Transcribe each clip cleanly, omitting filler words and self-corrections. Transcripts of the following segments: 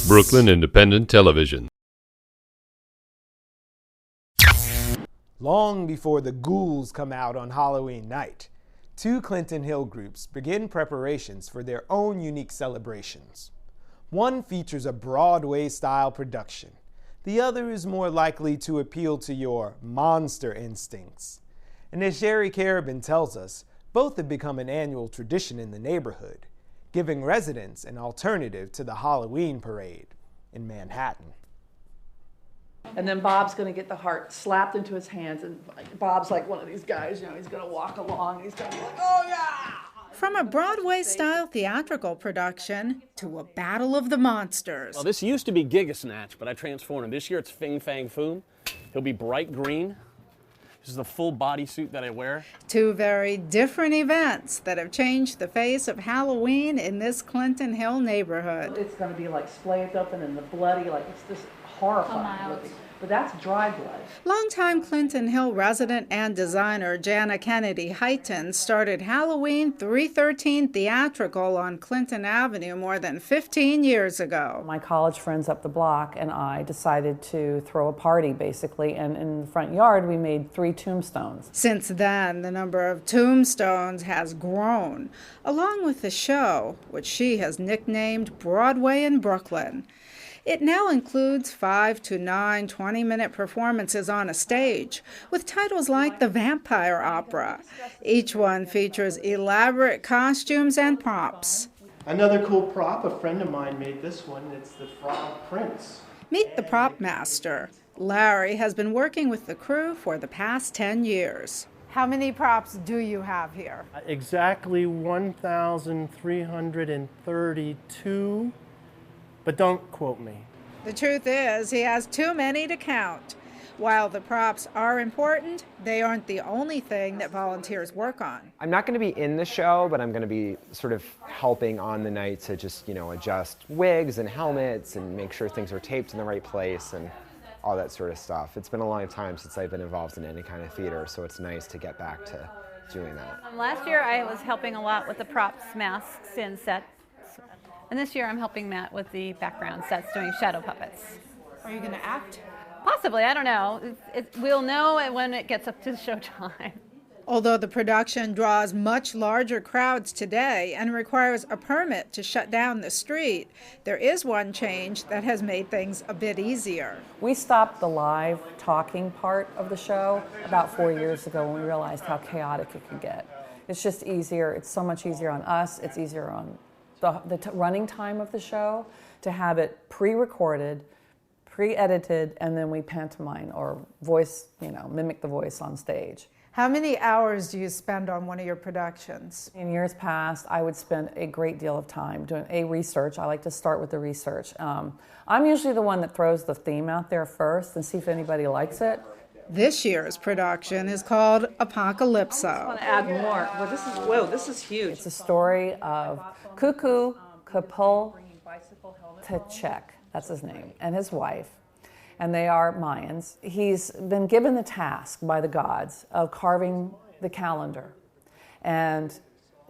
Brooklyn Independent Television. Long before the ghouls come out on Halloween night, two Clinton Hill groups begin preparations for their own unique celebrations. One features a Broadway-style production. The other is more likely to appeal to your monster instincts. And as Sherry Karabin tells us, both have become an annual tradition in the neighborhood, giving residents an alternative to the Halloween parade in Manhattan. And then Bob's going to get the heart slapped into his hands, and Bob's like one of these guys, you know, he's going to walk along, he's going to be like, oh yeah! From a Broadway-style theatrical production to a battle of the monsters. Well, this used to be Giga-Snatch, but I transformed him. This year it's Fing Fang Foom. He'll be bright green. This is the full bodysuit that I wear. Two very different events that have changed the face of Halloween in this Clinton Hill neighborhood. It's going to be like splayed open and the bloody, like it's just horrifying looking. But that's dry blood. Longtime Clinton Hill resident and designer Jana Kennedy-Hyten started Halloween 313 Theatrical on Clinton Avenue more than 15 years ago. My college friends up the block and I decided to throw a party, basically, and in the front yard we made 3 tombstones. Since then, the number of tombstones has grown, along with the show, which she has nicknamed Broadway in Brooklyn. It now includes 5 to 9 20-minute performances on a stage, with titles like The Vampire Opera. Each one features elaborate costumes and props. Another cool prop, a friend of mine made this one. It's the Frog Prince. Meet the prop master. Larry has been working with the crew for the past 10 years. How many props do you have here? Exactly 1,332. But don't quote me. The truth is, he has too many to count. While the props are important, they aren't the only thing that volunteers work on. I'm not going to be in the show, but I'm going to be sort of helping on the night to just, adjust wigs and helmets and make sure things are taped in the right place and all that sort of stuff. It's been a long time since I've been involved in any kind of theater, so it's nice to get back to doing that. Last year I was helping a lot with the props, masks, and sets. And this year I'm helping Matt with the background sets, doing shadow puppets. Are you going to act? Possibly, I don't know. We'll know when it gets up to showtime. Although the production draws much larger crowds today and requires a permit to shut down the street, there is one change that has made things a bit easier. We stopped the live talking part of the show about 4 years ago when we realized how chaotic it could get. It's just easier, it's so much easier on us, it's easier on the running time of the show to have it pre-recorded, pre-edited, and then we pantomime or voice, mimic the voice on stage. How many hours do you spend on one of your productions? In years past, I would spend a great deal of time doing research. I like to start with the research. I'm usually the one that throws the theme out there first and see if anybody likes it. This year's production is called Apocalypso. I want to add more. Well, this is huge. It's a story of Cuckoo Kapultachek, that's his name, and his wife, and they are Mayans. He's been given the task by the gods of carving the calendar and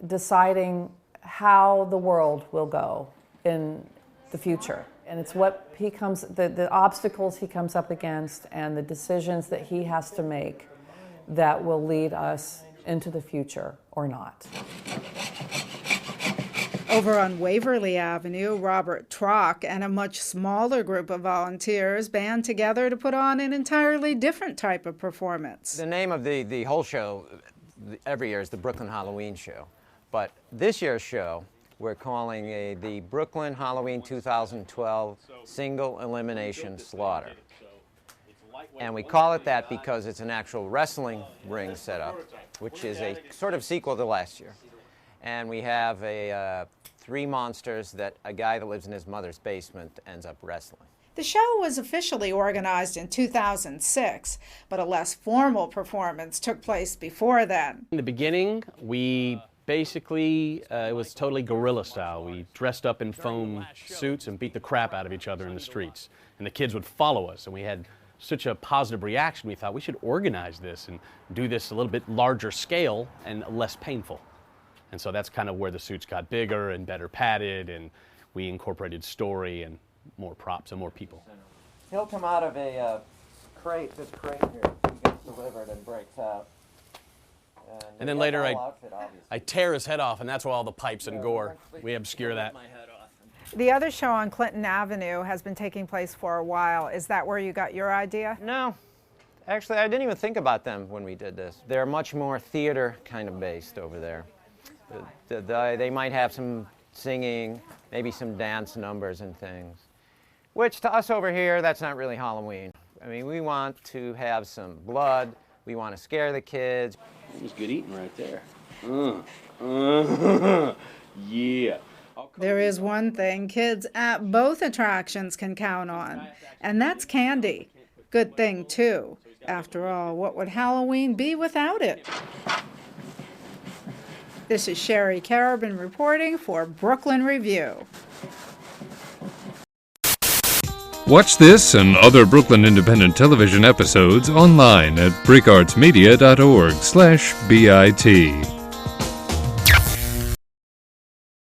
deciding how the world will go in the future. And it's what the obstacles he comes up against and the decisions that he has to make that will lead us into the future or not. Over on Waverly Avenue, Robert Trock and a much smaller group of volunteers band together to put on an entirely different type of performance. The name of the whole show every year is the Brooklyn Halloween Show. But this year's show, we're calling the Brooklyn Halloween 2012 Single Elimination Slaughter. And we call it that because it's an actual wrestling ring setup, which is a sort of sequel to last year. And we have 3 monsters that a guy that lives in his mother's basement ends up wrestling. The show was officially organized in 2006, but a less formal performance took place before then. In the beginning, we basically, it was totally guerrilla style. We dressed up in foam suits and beat the crap out of each other in the streets. And the kids would follow us, and we had such a positive reaction, we thought we should organize this and do this a little bit larger scale and less painful. And so that's kind of where the suits got bigger and better padded, and we incorporated story and more props and more people. He'll come out of a crate, this crate here. He gets delivered and breaks out. And then later I tear his head off, and that's where all the pipes and gore, we obscure that. The other show on Clinton Avenue has been taking place for a while. Is that where you got your idea? No. Actually, I didn't even think about them when we did this. They're much more theater kind of based over there. They might have some singing, maybe some dance numbers and things, which to us over here, that's not really Halloween. I mean, we want to have some blood. We want to scare the kids. That was good eating right there. Yeah. There is one thing kids at both attractions can count on, and that's candy. Good thing, too. After all, what would Halloween be without it? This is Sherry Karabin reporting for Brooklyn Review. Watch this and other Brooklyn Independent Television episodes online at bricartsmedia.org/BIT.